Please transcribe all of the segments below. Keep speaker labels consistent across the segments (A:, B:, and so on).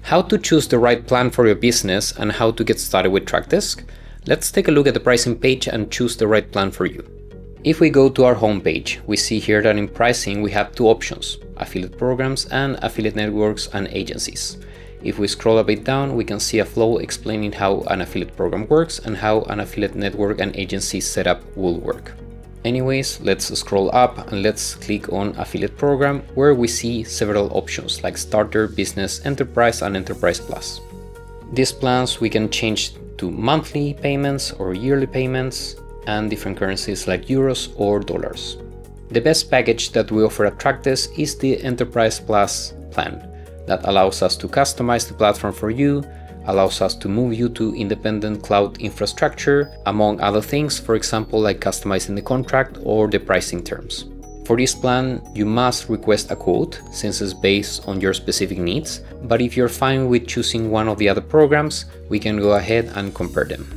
A: How to choose the right plan for your business and how to get started with Trackdesk? Let's take a look at the pricing page and choose the right plan for you. If we go to our homepage, we see here that in pricing we have two options: affiliate programs and affiliate networks and agencies. If we scroll a bit down, we can see a flow explaining how an affiliate program works and how an affiliate network and agency setup will work. Anyways, let's scroll up and let's click on affiliate program, where we see several options like starter, business, enterprise and enterprise plus. These plans we can change to monthly payments or yearly payments and different currencies like euros or dollars. The best package that we offer at Trackdesk is the Enterprise Plus plan that allows us to customize the platform for you, allows us to move you to independent cloud infrastructure, among other things, for example, like customizing the contract or the pricing terms. For this plan, you must request a quote since it's based on your specific needs, but if you're fine with choosing one of the other programs, we can go ahead and compare them.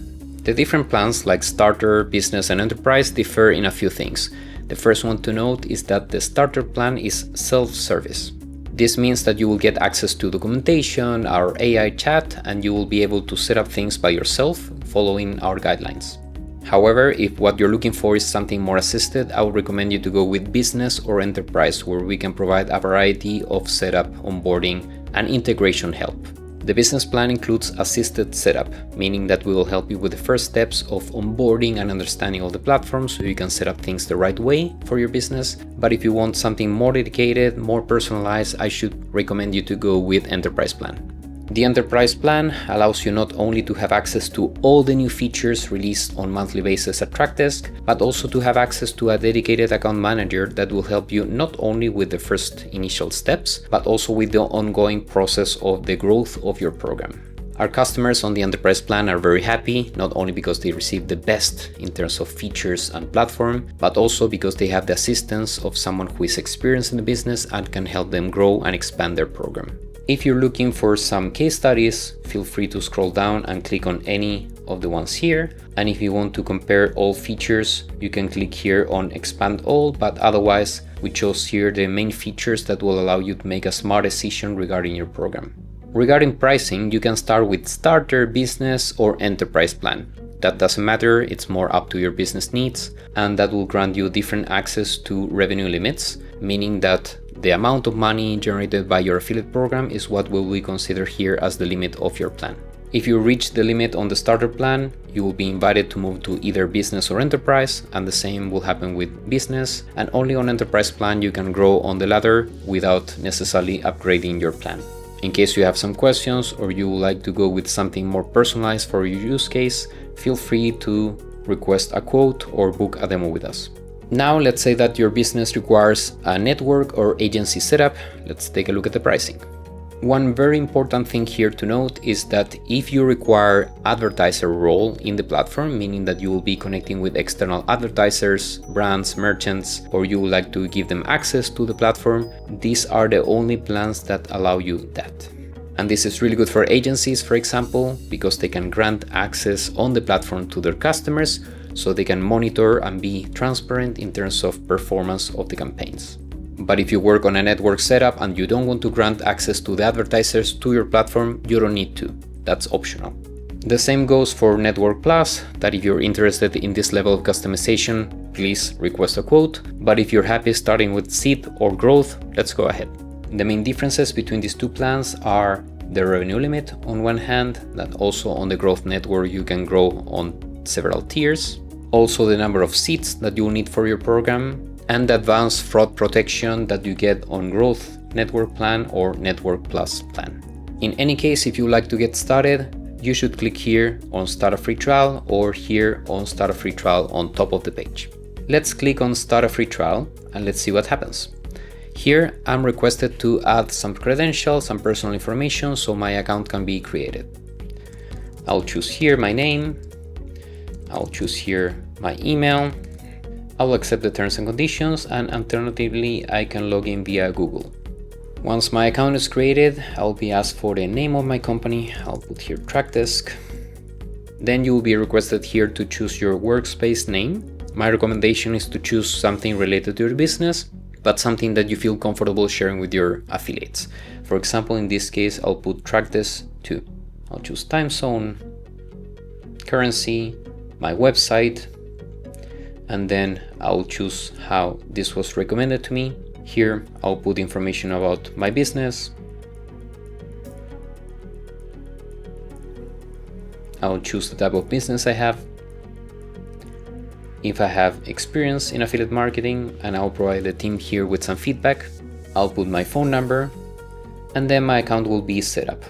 A: The different plans like starter, business and enterprise differ in a few things. The first one to note is that the starter plan is self-service. This means that you will get access to documentation, our AI chat, and you will be able to set up things by yourself following our guidelines. However, if what you're looking for is something more assisted, I would recommend you to go with business or enterprise, where we can provide a variety of setup, onboarding, and integration help. The business plan includes assisted setup, meaning that we will help you with the first steps of onboarding and understanding of the platform so you can set up things the right way for your business. But if you want something more dedicated, more personalized, I should recommend you to go with enterprise plan. The enterprise plan allows you not only to have access to all the new features released on monthly basis at Trackdesk, but also to have access to a dedicated account manager that will help you not only with the first initial steps, but also with the ongoing process of the growth of your program. Our customers on the enterprise plan are very happy, not only because they receive the best in terms of features and platform, but also because they have the assistance of someone who is experienced in the business and can help them grow and expand their program. If you're looking for some case studies, feel free to scroll down and click on any of the ones here. And if you want to compare all features, you can click here on expand all, but otherwise we chose here the main features that will allow you to make a smart decision regarding your program. Regarding pricing, you can start with starter, business or enterprise plan. That doesn't matter, it's more up to your business needs, and that will grant you different access to revenue limits, meaning that the amount of money generated by your affiliate program is what will be considered here as the limit of your plan. If you reach the limit on the starter plan, you will be invited to move to either business or enterprise, and the same will happen with business, and only on enterprise plan you can grow on the ladder without necessarily upgrading your plan. In case you have some questions or you would like to go with something more personalized for your use case, feel free to request a quote or book a demo with us. Now let's say that your business requires a network or agency setup. Let's take a look at the pricing. One very important thing here to note is that if you require advertiser role in the platform, meaning that you will be connecting with external advertisers, brands, merchants, or you would like to give them access to the platform, these are the only plans that allow you that. And this is really good for agencies, for example, because they can grant access on the platform to their customers, so they can monitor and be transparent in terms of performance of the campaigns. But if you work on a network setup and you don't want to grant access to the advertisers to your platform, you don't need to. That's optional. The same goes for Network Plus, that if you're interested in this level of customization, please request a quote. But if you're happy starting with seed or growth, let's go ahead. The main differences between these two plans are the revenue limit on one hand, that also on the growth network you can grow on several tiers, also the number of seats that you will need for your program, and the advanced fraud protection that you get on growth network plan or network plus plan. In any case, if you would like to get started, you should click here on start a free trial or here on start a free trial on top of the page. Let's click on start a free trial and let's see what happens. Here I'm requested to add some credentials, some personal information so my account can be created. I'll choose here my name. I'll choose here my email. I'll accept the terms and conditions, and alternatively I can log in via Google. Once my account is created, I'll be asked for the name of my company. I'll put here Trackdesk. Then you will be requested here to choose your workspace name. My recommendation is to choose something related to your business. but something that you feel comfortable sharing with your affiliates. For example, in this case, I'll put Trackdesk 2. I'll choose time zone, currency, my website, and then I'll choose how this was recommended to me. Here, I'll put information about my business. I'll choose the type of business I have. If I have experience in affiliate marketing, and I'll provide the team here with some feedback. I'll put my phone number, and then my account will be set up.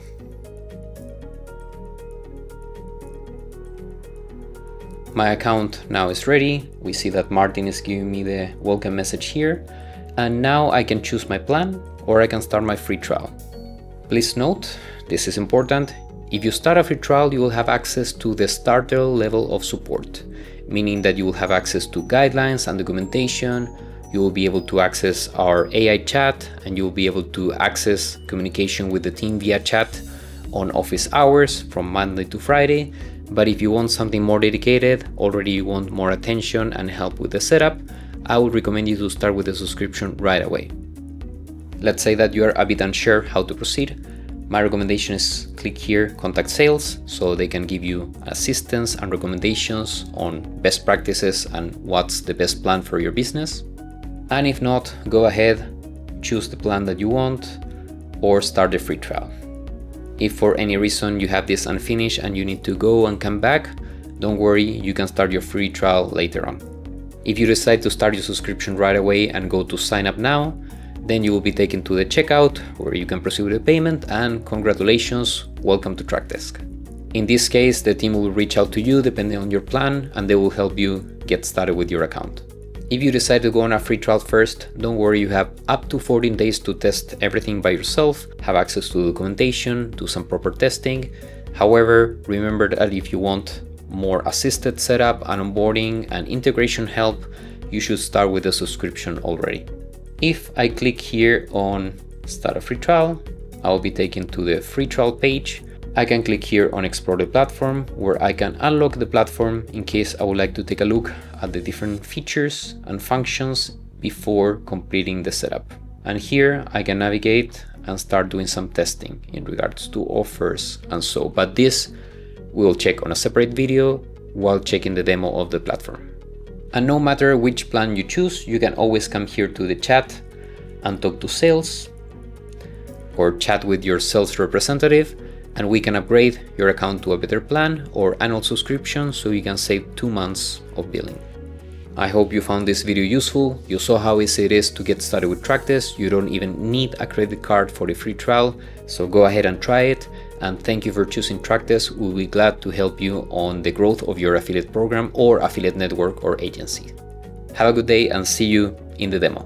A: My account now is ready. We see that Martin is giving me the welcome message here. And now I can choose my plan, or I can start my free trial. Please note, this is important. If you start a free trial, you will have access to the starter level of support, meaning that you will have access to guidelines and documentation. You will be able to access our AI chat, and you will be able to access communication with the team via chat on office hours from Monday to Friday. But if you want something more dedicated, already you want more attention and help with the setup, I would recommend you to start with a subscription right away. Let's say that you are a bit unsure how to proceed. My recommendation is click here, contact sales, so they can give you assistance and recommendations on best practices and what's the best plan for your business. And if not, go ahead, choose the plan that you want, or start the free trial. If for any reason you have this unfinished and you need to go and come back, don't worry, you can start your free trial later on. If you decide to start your subscription right away and go to sign up now, then you will be taken to the checkout where you can proceed with the payment, and congratulations, welcome to Trackdesk. In this case, the team will reach out to you depending on your plan, and they will help you get started with your account. If you decide to go on a free trial first, don't worry, you have up to 14 days to test everything by yourself, have access to documentation, do some proper testing. However, remember that if you want more assisted setup and onboarding and integration help, you should start with a subscription already. If I click here on Start a Free Trial, I'll be taken to the free trial page. I can click here on Explore the Platform, where I can unlock the platform in case I would like to take a look at the different features and functions before completing the setup. And here I can navigate and start doing some testing in regards to offers and so, but this we'll check on a separate video while checking the demo of the platform. And no matter which plan you choose, you can always come here to the chat and talk to sales or chat with your sales representative, and we can upgrade your account to a better plan or annual subscription so you can save 2 months of billing. I hope you found this video useful. You saw how easy it is to get started with Trackdesk. You don't even need a credit card for the free trial, so go ahead and try it. And thank you for choosing Trackdesk. We'll be glad to help you on the growth of your affiliate program or affiliate network or agency. Have a good day and see you in the demo.